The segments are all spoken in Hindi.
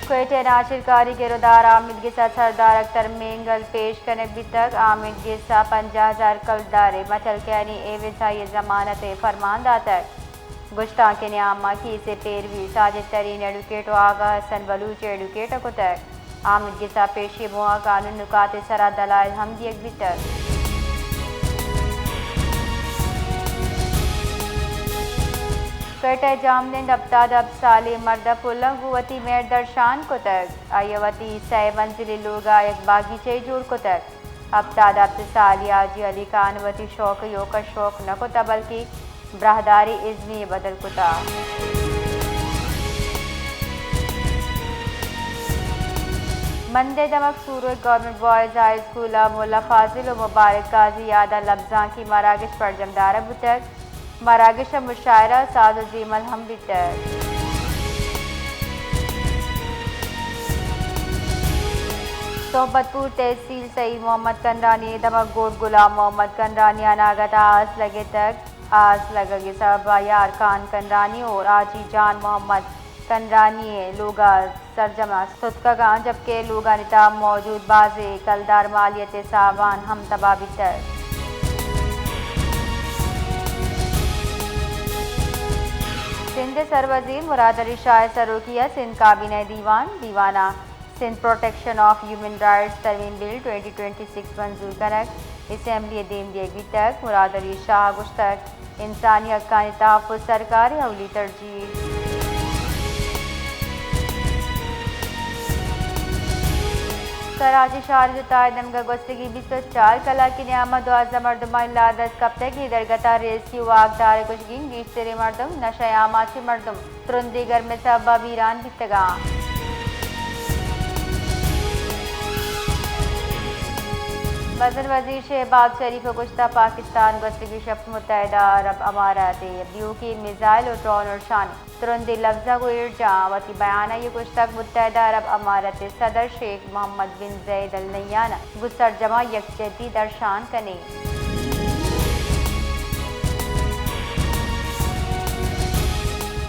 क्वेटे नाशिरकारी गिरदार आमिद गिसा सरदार अख्तर मेंगल पेश करने भी तक आमिद गिसा 50,000 कलदारे मचल कैनी एवसाई जमानत फरमान दातर गुश्ताके न्यामा की से पेरवी साजिद तरीन एडुकेट आगा हसन बलूच एडुकेट को तक आमिद गिसा पेशी मुआ कानून नुकात सरा दलाल हम दियक भी तक कटे जामदिन अब्ताद अब साली मर्द पुल्ला गुवती मेर दर्शान को तक आयवती सै मंजिली लोगा एक बागीचे जोड़ को तक अब्ताद अब साली आजी अली कानवती शौक यो का शौक न को बल्कि ब्राहदारी इज़्नी बदल कुता मंदे दमक सूरत गवर्नमेंट बॉयज़ हाई स्कूल मुल्ला फाजिल मुबारक गाजी यादा लफ्जा की मरागिश पर जमदार बुतक मरागिश मुशायरा साजुजीमल हम बितर सोहबतपुर तहसील सईद मोहम्मद कंदरानी दमक गोड गुलाम मोहम्मद कंदरानी अनागत आस लगे तक आस लगेगी सब यार खान कंदरानी और आजी जान मोहम्मद कंदरानी लोगा सरजमा सुतका जबकि लोगा निताब मौजूद बाजे कलदार मालियत सावान हम तबा बितर सिंध सरवजीर मुराद अली शाह सरोकिया सिंध काबीना दीवाना Sindh protection of human rights तरमीम बिल 2026 मंजूर करक असम्बली दीन देगी तक मुराद अली शाह गुश्तक इंसानी हक्कानी तहफ़्फ़ुज़ सरकारी हवली तरजीह कराची शहर तायदम गस्तगी 24 कला की नियामत 2000 मरदुम लादस कब तक दरगता रेस्क्यू वागदार कुशगिन गीश तेरे मरदुम नशयामाची मरदुम तुरंदीगर में सबा वीरान बितगा वज़ीर वज़ीर शहबाज शरीफ गुश्ता पाकिस्तान गस्तगी शब्द मुत्तहिदा अरब अमारात ब्यू की मिज़ाइल और ड्रोन और शान तुरंदी लफ्ज़ा को इर्जा वती बयान ये गुश्तक मुत्तहिदा अरब अमारात सदर शेख मोहम्मद बिन जैद अल नह्यान गुस्सर जमा यकजहती दर्शान कने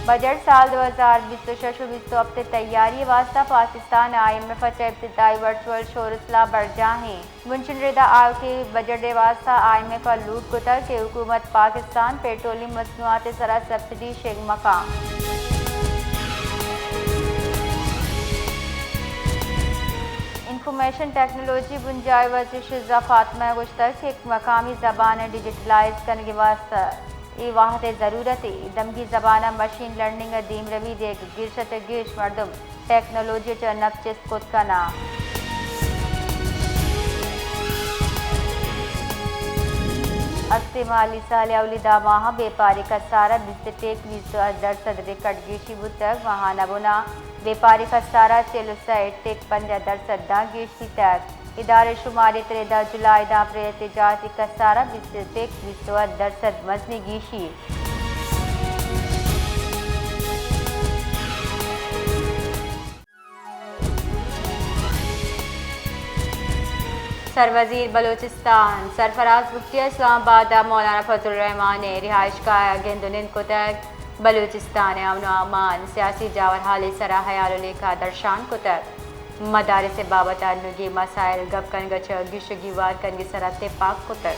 बजट साल 2026 अब तक तैयारी वास्ता पाकिस्तान IMF इब्तिदाई वर्चुअल शोरसला बरजा हैं मुंशिन रिदा आयोग के बजट वास्ता IMF लूट गुतर के हुकूमत पाकिस्तान पेट्रोलियम मसनूआत सरा सब्सिडी शेख मकाम इंफॉर्मेशन टेक्नोलॉजी बुंजाई वज़ीर शिज़ा फातिमा गुश्तक एक मकामी ज़बान डिजिटलाइज करने के वास्ता ये वाहद ज़रूरत दमगी ज़बाना मशीन लर्निंग दीम रवी देख गिरशत गिश मरदम टेक्नोलॉजी च नफ्चिस खुद का ना अस्ते माली साल अवलिदा माह व्यापारी का सारा 20% रिकॉर्ड गिशी बुतक वहाँ नबुना व्यापारी का सारा 53% दा गिशी तक इदारे शुमारी 13 जुलाई दा एहतजाजी का सारा 20% मजनी गीशी सरवजीर बलोचिस्तान सरफराज मुफ्ती इस्लामाबाद मौलाना फजल रहमान ने रिहाइश का गेंदुनिन को तक बलूचिस्तान अमन अमान सियासी जावर हाल सरा हयाल का दर्शान को तक मदारे से बाबत अनुगी मसाइल गप कन गच गिशगी वार कन सराते पाक को तक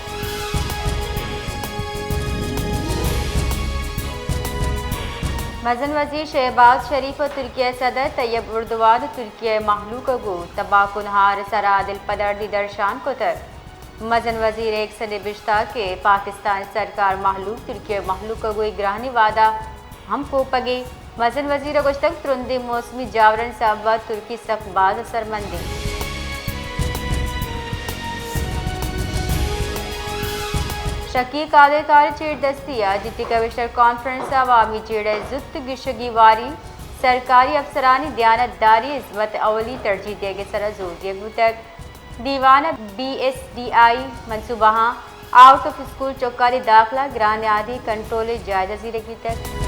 मजन वजीर शहबाज शरीफ और तुर्किया सदर तैयब उर्दवान तुर्किया महलूक गो तबाकुनहार सरा दिल पदर्दी दर्शान को तक मजन वजीर एक सने बिश्ता के पाकिस्तान सरकार महलूक तुर्किया महलूक गो ग्राहनी वादा हम को पगे मजन वजीर गुश्तक तुरंदी मौसमी जावरन साहबा तुर्की सख्बाज असरमंदी शकी काले कार चेड़ दस्तिया जिति कमिश्नर कॉन्फ्रेंस अवामी चेड़ जुत गिशगी वारी सरकारी अफसरानी दयानतदारी इज़्ज़त अवली तरजीह देगे सरा जोर दिए तक दीवाना BSDI मनसूबा आउट ऑफ स्कूल चौकारी दाखिला ग्रान आदि कंट्रोल जायजा जीरे की तक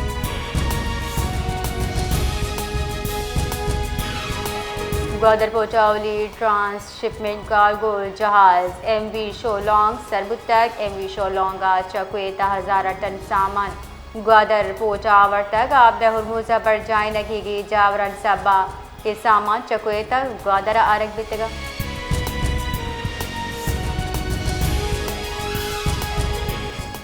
ग्वादर पोचावली ट्रांसशिपमेंट कार्गो जहाज MV शोलोंग सरबुतक MV शोलोंगा चकुएता 1000 टन सामान ग्वादर पोचावर तक आपदा हुरमुजा पर जाए नगीगी जावरन सबा के सामान चकोएता ग्वादरा आरग बितगा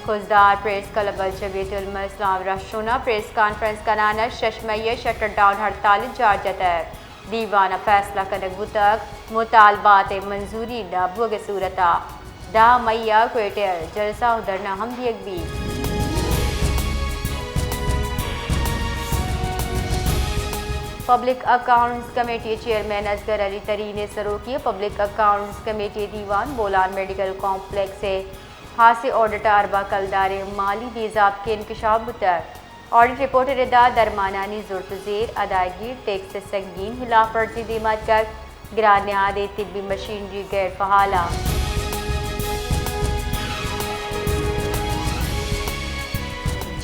खुजदार प्रेस क्लब जमीयतुल उलमा इस्लाम राष्ट्रोना प्रेस कॉन्फ्रेंस कराना शशमय शटर डाउन हड़ताल जार जतर दीवाना फैसला कनक बुतक मुतालबात मंजूरी न बुग सूरता डा मैया क्वेटर जलसा धरना हम भी public accounts committee chairman Asghar Ali Tareen सरोकी पब्लिक अकाउंट्स कमेटी दीवान बोलान मेडिकल कॉम्प्लेक्स से हासे ऑडिटर अरबा कलदारे माली निज़ाब के इंकशाफ बुतर ऑडिट रिपोर्ट रिदा दरमानानी जुर्तजेर अदायगी टैक्स से संगीन हिलाफ वर्जी दीमत कर गिरानियाद तिब्बी मशीनरी गैर फहाला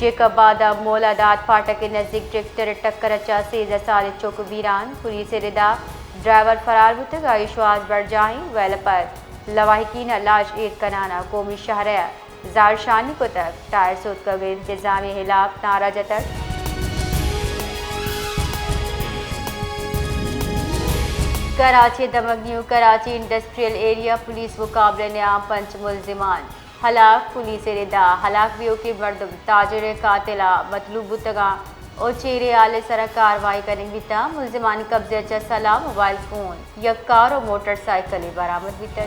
जेकबादा मोलादात फाटक के नज़दीक ट्रैक्टर टक्कर अचा से साल चौक वीरान पुलिस रिदा ड्राइवर फरार बुतक आयुश्वास बढ़ जाही वेल पर लवाहिकीन लाश एक कनाना कौमी शहर जारशानी को तक टायर सूद का इंतजामी हिलाफ नारा जतर कराची दमगन्यू कराची इंडस्ट्रियल एरिया पुलिस मुकाबले ने आम 5 मुलजिमान हलाक पुलिस रिदा हलाक भी के मर्दम ताजर कातिला मतलूब बुतगा और चेहरे आले सरा कार्रवाई करने बिता मुलजिमान कब्जे अच्छा सलाम मोबाइल फ़ोन या कार और मोटरसाइकिल बरामद बिता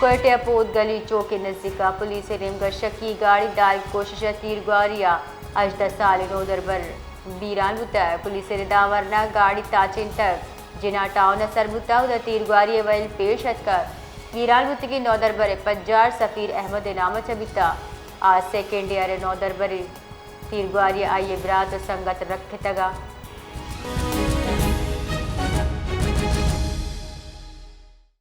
कोयटे अपोद गली चौक के नज़दीका पुलिस रेमगर शकी गाड़ी डाल कोशिश तीरगारिया अजदा साल नोदरबर बीरान बुताया पुलिस रिदा वरना गाड़ी ताचिन तक जिना टाउन असर बुता उदा तीरगारी वैल पेश कर वीरान बुत की नौदरबर पज्जार सफ़ीर अहमद नाम चबिता आज सेकेंड ईयर नौदरबर तीरगारी आई बरात संगत रख तगा